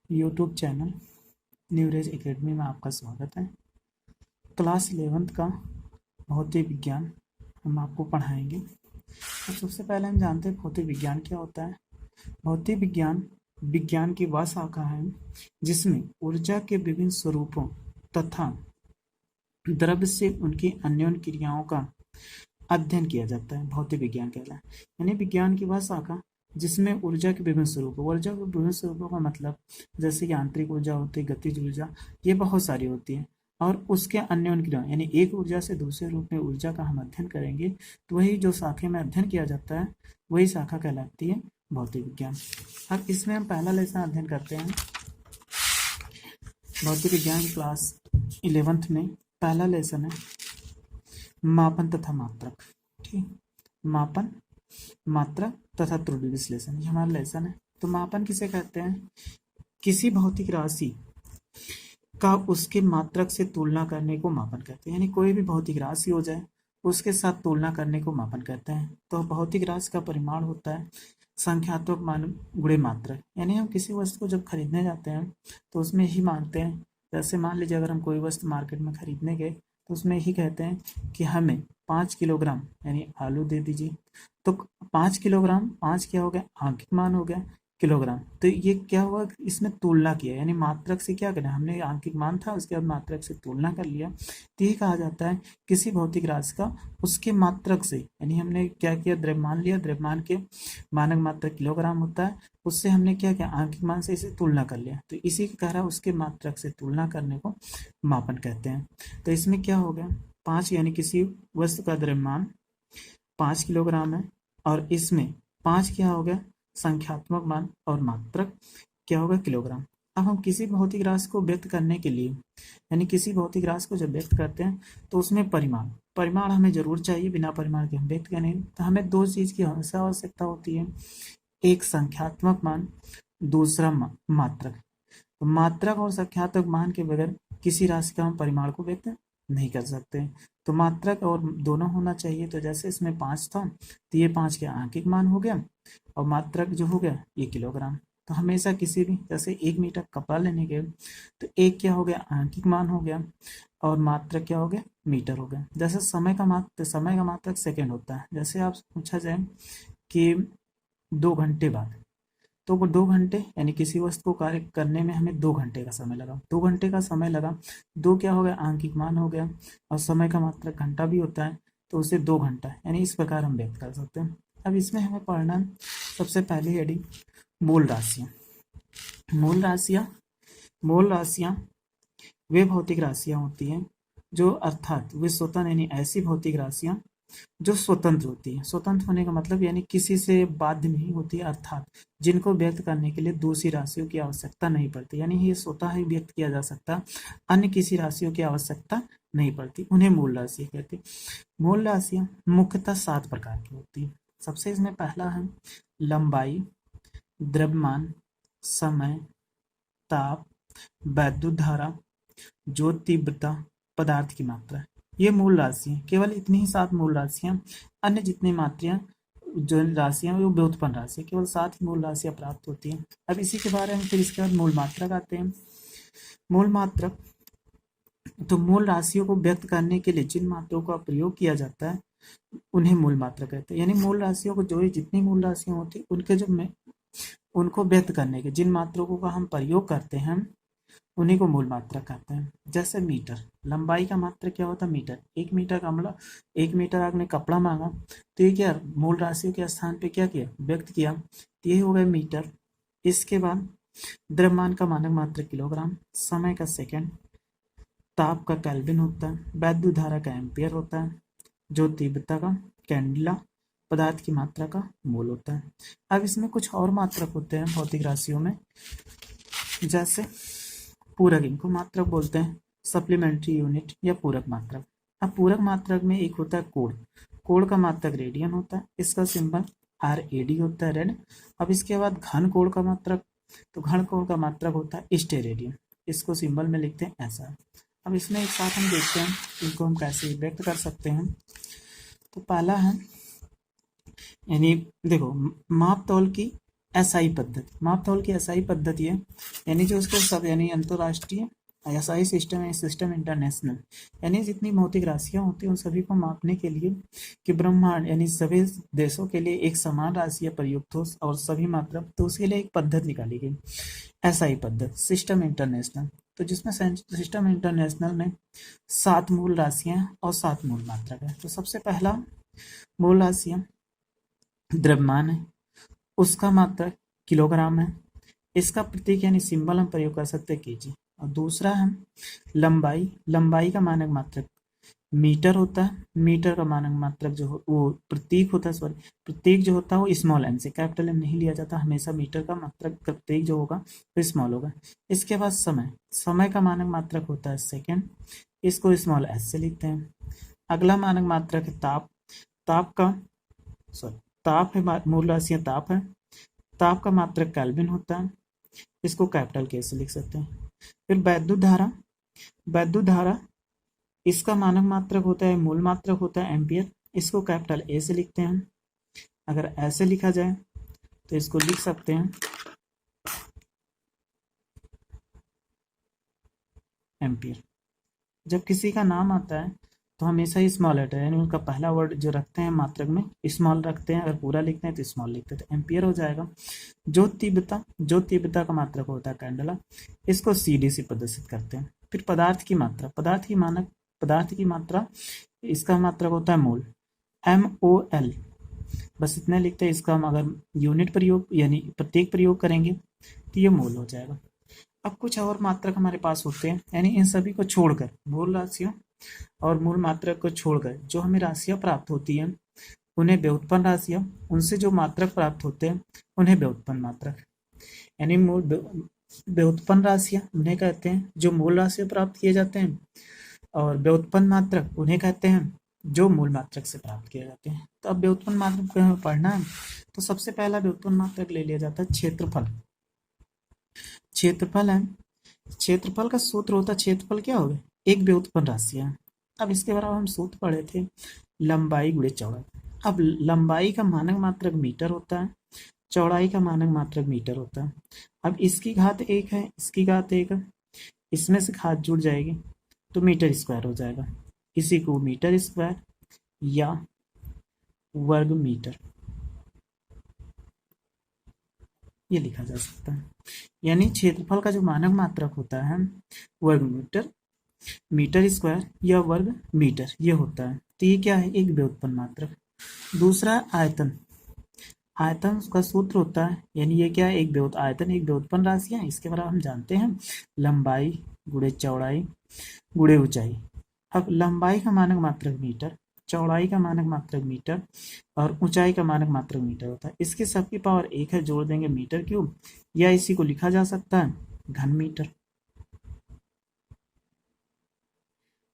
YouTube channel न्यूरेज academy में आपका स्वागत है। क्लास 11th का भौतिक विज्ञान हम आपको पढ़ाएंगे। तो सबसे पहले हम जानते हैं भौतिक विज्ञान क्या होता है। भौतिक विज्ञान विज्ञान की वह शाखा है जिसमें ऊर्जा के विभिन्न स्वरूपों तथा द्रव्य से उनकी अन्योन्य क्रियाओं का अध्ययन किया जाता है। भौतिक विज्ञान कहलाता है, यानी विज्ञान की वह शाखा जिसमें ऊर्जा के विभिन्न स्वरूप। ऊर्जा के विभिन्न स्वरूपों का मतलब जैसे यांत्रिक ऊर्जा होती है, गतिज ऊर्जा, ये बहुत सारी होती है। और उसके अन्योन्य क्रिया यानी एक ऊर्जा से दूसरे रूप में ऊर्जा का हम अध्ययन करेंगे तो वही जो शाखा में अध्ययन किया जाता है वही शाखा कहलाती है भौतिक विज्ञान। अब इसमें हम पहला लेसन अध्ययन करते हैं। भौतिक विज्ञान की क्लास 11th में पहला लेसन है मापन तथा मात्रक। ठीक, मापन, मात्रक तथा त्रुटि विश्लेषण, ये हमारा लेसन है। तो मापन किसे कहते हैं? किसी भौतिक राशि का उसके मात्रक से तुलना करने को मापन कहते हैं। यानी कोई भी भौतिक राशि हो जाए उसके साथ तुलना करने को मापन कहते हैं। तो भौतिक राशि का परिमाण होता है संख्यात्मक मान गुणे मात्रक। यानी हम किसी वस्तु को जब खरीदने जाते हैं तो उसमें ही मानते हैं। जैसे मान लीजिए अगर हम कोई वस्तु मार्केट में खरीदने गए तो उसमें ही कहते हैं कि हमें 5 किलोग्राम यानी आलू दे दीजिए। तो 5 किलोग्राम, 5 क्या हो गया? आंकिक मान हो गया किलोग्राम। तो ये क्या हुआ? इसमें तुलना किया, यानी मात्रक से क्या करना, हमने आंकिक मान था उसके बाद मात्रक से तुलना कर लिया। तो ये कहा जाता है किसी भौतिक राशि का उसके मात्रक से, यानी हमने क्या किया? द्रव्यमान लिया, द्रव्यमान के मानक मात्रक किलोग्राम होता है, उससे हमने क्या किया? आंकिक मान से इसे तुलना कर लिया। तो इसी के कारण उसके मात्रक से तुलना करने को मापन कहते हैं। तो इसमें क्या हो गया? 5 यानी किसी वस्तु का द्रव्यमान 5 किलोग्राम है और इसमें 5 क्या हो गया? संख्यात्मक मान, और मात्रक क्या होगा? किलोग्राम। अब हम किसी भौतिक राशि को व्यक्त करने के लिए, यानी किसी भौतिक राशि को जब व्यक्त करते हैं तो उसमें परिमाण हमें जरूर चाहिए। बिना परिमाण के हम व्यक्त करें तो हमें दो चीज की हमेशा आवश्यकता होती है, एक संख्यात्मक मान, दूसरा मात्रक। तो मात्रक और संख्यात्मक मान के बगैर किसी राशि का हम परिमाण को व्यक्त नहीं कर सकते। तो मात्रक और दोनों होना चाहिए। तो जैसे इसमें 5 था तो ये 5 के आंकिक मान हो गया और मात्रक जो हो गया ये किलोग्राम। तो हमेशा किसी भी, जैसे 1 मीटर कपड़ा लेने गए तो एक क्या हो गया? आंकिक मान हो गया और मात्रक क्या हो गया? मीटर हो गया। जैसे समय का मात्रक सेकंड होता है। जैसे आप पूछा जाए कि 2 घंटे बाद, तो वो 2 घंटे यानी किसी वस्तु को कार्य करने में हमें 2 घंटे का समय लगा। 2 घंटे का समय लगा, दो क्या हो गया? आंकिक मान हो गया और समय का मात्रक घंटा भी होता है तो उसे 2 घंटा, यानी इस प्रकार हम व्यक्त कर सकते हैं। अब इसमें हमें पढ़ना सबसे पहले हेडिंग मूल राशियाँ। मूल राशियाँ वे भौतिक राशियाँ होती हैं जो, अर्थात वे स्वतंत्र, यानी ऐसी भौतिक राशियाँ जो स्वतंत्र होती है। स्वतंत्र होने का मतलब यानी किसी से बाध्य नहीं होती, अर्थात जिनको व्यक्त करने के लिए दूसरी राशियों की आवश्यकता नहीं पड़ती, यानी ये स्वतः ही व्यक्त किया जा सकता, अन्य किसी राशियों की आवश्यकता नहीं पड़ती, उन्हें मूल राशि कहते हैं। मूल राशियां मुख्यतः 7 प्रकार की होती है। सबसे इसमें पहला है लंबाई, द्रव्यमान, समय, ताप, वैद्युत धारा, ज्योति तीव्रता, पदार्थ की मात्रा। ये मूल राशियां, केवल इतनी ही 7 मूल राशियां। अन्य जितनी मात्राएं जो राशियां वो व्युत्पन्न राशि, केवल 7 ही मूल राशियां प्राप्त होती हैं। अब इसी के बारे में फिर इसके बाद मूल मात्रक आते हैं। मूल मात्रक, तो मूल राशियों को व्यक्त करने के लिए जिन मात्राओं का प्रयोग किया जाता है उन्हें मूल मात्रक कहते हैं। यानी मूल राशियों को जो जितनी मूल राशियां होती है उनके जो उनको व्यक्त करने के जिन मात्रकों का हम प्रयोग करते हैं उन्हीं को मूल मात्रक कहते हैं। जैसे मीटर, लंबाई का मात्रक क्या होता है? मीटर। 1 मीटर का मतलब 1 मीटर आपने कपड़ा मांगा तो ये क्या मूल राशियों के स्थान पे क्या किया? व्यक्त किया, तो ये हो गया मीटर। इसके बाद द्रव्यमान का मानक मात्रक किलोग्राम, समय का सेकंड, ताप का केल्विन होता है, वैद्युत धारा का एम्पियर होता है, जो तीव्रता का कैंडिला, पदार्थ की मात्रा का मोल होता है। अब इसमें कुछ और मात्रक होते हैं भौतिक राशियों में, जैसे पूरक, इनको मात्रक बोलते हैं, सप्लीमेंट्री यूनिट या पूरक मात्रक। अब पूरक मात्रक में एक होता है कोण का मात्रक रेडियन होता है, इसका सिंबल RAD होता है, रेड। अब इसके बाद घन कोण का मात्रक, तो घन कोण का मात्रक होता है स्टेरेडियन, इसको सिंबल में लिखते हैं ऐसा। अब इसमें एक साथ हम देखते हैं इनको हम कैसे व्यक्त कर सकते हैं। तो पहला है, यानी देखो, माप तौल की एसआई पद्धति, मापतौल की एसआई पद्धति है, यानी जो उसके सब यानी अंतरराष्ट्रीय एसआई सिस्टम है, सिस्टम इंटरनेशनल, यानी जितनी भौतिक राशियां होती हैं उन सभी को मापने के लिए कि ब्रह्मांड यानी सभी देशों के लिए एक समान राशियां प्रयुक्त हो और सभी मात्रा, तो उसके लिए एक पद्धति निकाली गई एसआई पद्धति, सिस्टम इंटरनेशनल। तो जिसमें सिस्टम इंटरनेशनल में 7 मूल राशियां और 7 मूल मात्रक है। तो सबसे पहला मूल राशियां द्रव्यमान है, उसका मात्रक किलोग्राम है, इसका प्रतीक यानी सिंबल हम प्रयोग कर सकते हैं केजी। और दूसरा है लंबाई, लंबाई का मानक मात्रक मीटर होता है, मीटर का मानक मात्रक जो वो प्रतीक होता है, सॉरी प्रतीक जो होता है वो स्मॉल एम से, कैपिटल एम नहीं लिया जाता, हमेशा मीटर का मात्रक प्रतीक जो होगा वो स्मॉल होगा। इसके बाद समय, समय का मानक मात्रक होता है सेकेंड, इसको स्मॉल एस से लिखते हैं। अगला मानक मात्रक है ताप, ताप का सॉरी ताप है, मूल राशियां ताप है, ताप का मात्रक केल्विन होता है, इसको कैपिटल के से लिख सकते हैं। फिर वैद्युत धारा, वैद्युत धारा इसका मानक मात्रक होता है, मूल मात्रक होता है एम्पियर, इसको कैपिटल ए से लिखते हैं। अगर ऐसे लिखा जाए तो इसको लिख सकते हैं एम्पियर। जब किसी का नाम आता है तो हमेशा ही स्मॉल लेटर यानी उनका पहला वर्ड जो रखते हैं मात्रक में स्मॉल रखते हैं, अगर पूरा लिखते हैं तो स्मॉल लिखते हैं, तो एम्पियर हो जाएगा। जो तीव्रता, जो तीव्रता का मात्रक होता है कैंडला, इसको सीडी से प्रदर्शित करते हैं। फिर पदार्थ की मात्रा, पदार्थ की मानक, पदार्थ की मात्रा इसका मात्रक होता है मोल, MOL, बस इतने लिखते हैं। इसका हम अगर यूनिट प्रयोग यानी प्रत्येक प्रयोग करेंगे तो ये मोल हो जाएगा। अब कुछ और मात्रक हमारे पास होते हैं, यानी इन सभी को छोड़कर, मूल राशियों और मूल मात्रक को छोड़कर जो हमें राशियां प्राप्त होती हैं उन्हें व्युत्पन्न राशियां, उनसे जो मात्रक प्राप्त होते हैं उन्हें व्युत्पन्न मात्रक, यानी मूल व्युत्पन्न राशियां उन्हें कहते हैं जो मूल राशियां प्राप्त किए जाते हैं, और व्युत्पन्न मात्रक उन्हें कहते हैं जो मूल मात्रक से प्राप्त किए जाते हैं। तो अब व्युत्पन्न मात्रक को हमें पढ़ना है, तो सबसे पहला व्युत्पन्न मात्रक ले लिया जाता है क्षेत्रफल। क्षेत्रफल है, क्षेत्रफल का सूत्र होता है, क्षेत्रफल क्या होगा, एक व्युत्पन्न राशि है। अब इसके बराबर हम सूत्र पढ़े थे लंबाई गुणे चौड़ाई। अब लंबाई का मानक मात्रक मीटर होता है, चौड़ाई का मानक मात्रक मीटर होता है। अब इसकी घात 1 है, इसकी घात 1 है, इसमें से घात जुड़ जाएगी तो मीटर स्क्वायर हो जाएगा। इसी को मीटर स्क्वायर या वर्ग मीटर ये लिखा जा सकता है। यानी क्षेत्रफल का जो मानक मात्रक होता है वर्ग मीटर, मीटर स्क्वायर या वर्ग मीटर ये होता है। तो ये क्या है, एक व्युत्पन्न मात्रक। दूसरा आयतन, आयतन का सूत्र होता है, यानी ये क्या है, एक आयतन एक व्युत्पन्न राशि है, इसके बराबर हम जानते हैं लंबाई गुणे चौड़ाई गुणे ऊंचाई। अब लंबाई का मानक मात्रक मीटर, चौड़ाई का मानक मात्रक मीटर और ऊंचाई का मानक मात्रक मीटर होता है। इसके सबकी पावर 1 है, जोड़ देंगे मीटर क्यूब, या इसी को लिखा जा सकता है घन मीटर,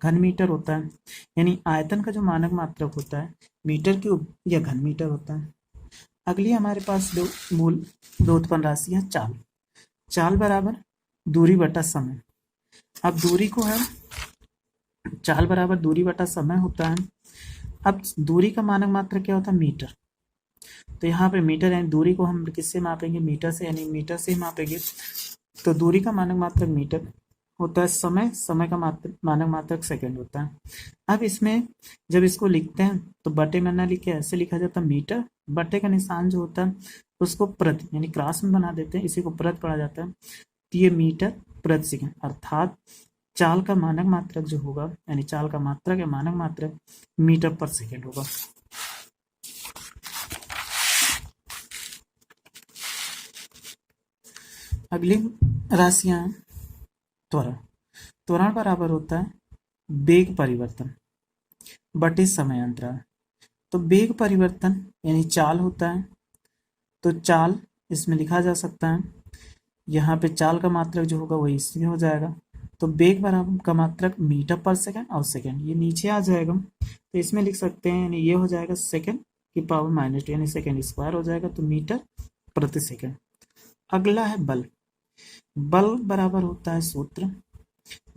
घन मीटर होता है। यानी आयतन का जो मानक मात्रक होता है मीटर क्यूब या घन मीटर होता है। अगली हमारे पास दो मूल व्युत्पन्न राशि है चाल, चाल बराबर दूरी बटा समय। अब दूरी को है, चाल बराबर दूरी बटा समय होता है। अब दूरी का मानक मात्रक क्या होता है, मीटर। तो यहाँ पे मीटर यानी दूरी को हम किससे मापेंगे, मीटर से, यानी मीटर से ही मापेंगे। तो दूरी का मानक मात्रक मीटर होता है, समय, समय का मानक मात्रक सेकंड होता है। अब इसमें जब इसको लिखते हैं तो बटे में ना लिखे ऐसे लिखा जाता है मीटर, बटे का निशान जो होता है उसको प्रति यानी क्रॉस में बना देते हैं, इसी को प्रति पढ़ा जाता है। तो ये मीटर प्रति सेकंड, अर्थात चाल का मानक मात्रक जो होगा यानी चाल का मात्रक या मानक मात्रक मीटर पर सेकंड होगा। अगली राशियां त्वरण, त्वरण बराबर होता है वेग परिवर्तन बटे समय अंतराल। तो वेग परिवर्तन यानी चाल होता है, तो चाल इसमें लिखा जा सकता है, यहाँ पे चाल का मात्रक जो होगा वही इसमें हो जाएगा। तो वेग बराबर का मात्रक मीटर पर सेकंड और सेकंड ये नीचे आ जाएगा, तो इसमें लिख सकते हैं, यानी ये हो जाएगा सेकंड की पावर -2 यानी सेकंड स्क्वायर हो जाएगा, तो मीटर प्रति सेकंड। अगला है बल, बल बराबर होता है सूत्र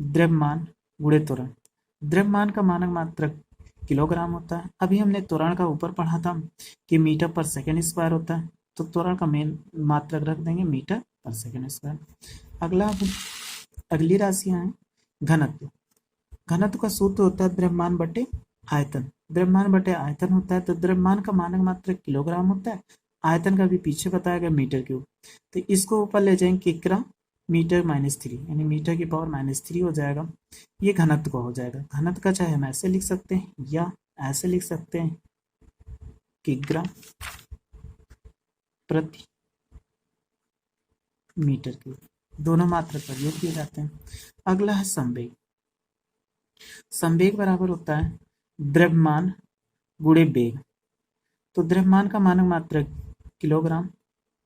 द्रव्यमान गुणे त्वरण। द्रव्यमान का मानक मात्रक किलोग्राम होता है। अभी हमने त्वरण का ऊपर पढ़ा था कि मीटर पर सेकंड स्क्वायर होता है, तो त्वरण का मेन मात्रक रख देंगे मीटर पर सेकंड स्क्वायर। अगली राशियां हैं घनत्व। घनत्व का सूत्र होता है द्रव्यमान बटे आयतन। द्रव्यमान बटे आयतन होता है, तो द्रव्यमान का मानक मात्रक किलोग्राम होता है, आयतन का भी पीछे बताया गया मीटर क्यूब। तो इसको ऊपर ले जाएंगे किग्रा मीटर -3, यानी मीटर की पावर -3 हो जाएगा। ये घनत्व का हो जाएगा। घनत्व का चाहे हम ऐसे लिख सकते हैं या ऐसे लिख सकते हैं, किग्रा प्रति मीटर क्यूब, दोनों मात्रक का योग किए जाते हैं। अगला है संवेग। संवेग बराबर होता है द्रव्यमान गुणे बेग। तो द्रव्यमान का मानक मात्रक किलोग्राम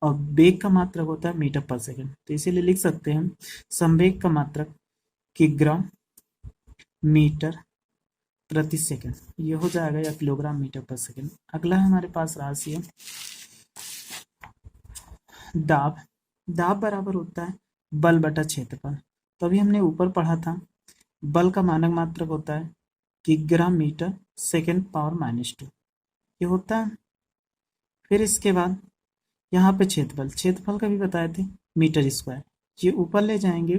और बेग का मात्रक होता है मीटर पर सेकंड। तो इसीलिए लिख सकते हैं संवेग का मात्रक किग्रा मीटर प्रति सेकंड, ये हो जाएगा, या किलोग्राम मीटर पर सेकंड। अगला है हमारे पास राशि है दाब। दाब बराबर होता है बल बटा क्षेत्रफल। तो अभी हमने ऊपर पढ़ा था बल का मानक मात्रक होता है किग्रा मीटर सेकंड पावर -2, ये होता है। फिर इसके बाद यहाँ पे क्षेत्रफल, क्षेत्रफल का भी बताए थे मीटर स्क्वायर। ये ऊपर ले जाएंगे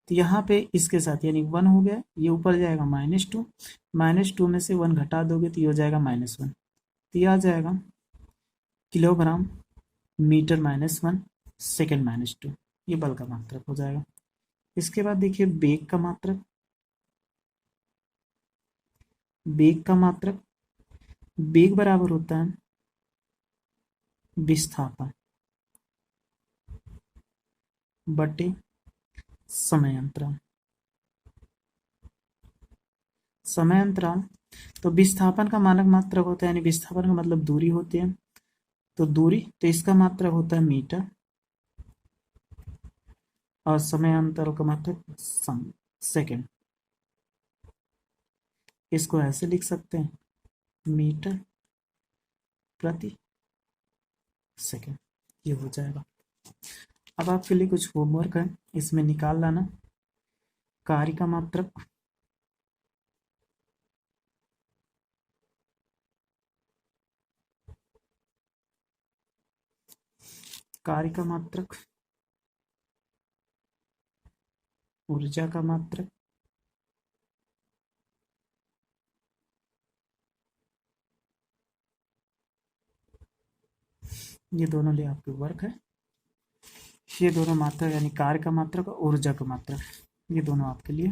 तो यहाँ पे इसके साथ यानी 1 हो गया, ये ऊपर जाएगा -2, -2 में से 1 घटा दोगे तो ये हो जाएगा -1, तो ये आ जाएगा किलोग्राम मीटर -1 सेकंड -2, ये बल का मात्रक हो जाएगा। इसके बाद देखिए बेग का मात्रक। बेग का मात्रक, बेग बराबर होता है विस्थापन बटे समय अंतराल। समय अंतराल, तो विस्थापन का मानक मात्रक होता है, यानी विस्थापन का मतलब दूरी होती है, तो दूरी, तो इसका मात्रक होता है मीटर, और समय अंतराल का मात्रक सेकंड। इसको ऐसे लिख सकते हैं मीटर प्रति सेकंड, ये हो जाएगा। अब आपके लिए कुछ होमवर्क है, इसमें निकाल लाना कार्य का मात्रक, कार्य का मात्रक, ऊर्जा का मात्रक, ये दोनों लिए आपके वर्क है। ये दोनों मात्रक यानी कार्य का मात्रक और ऊर्जा का मात्रक, ये दोनों आपके लिए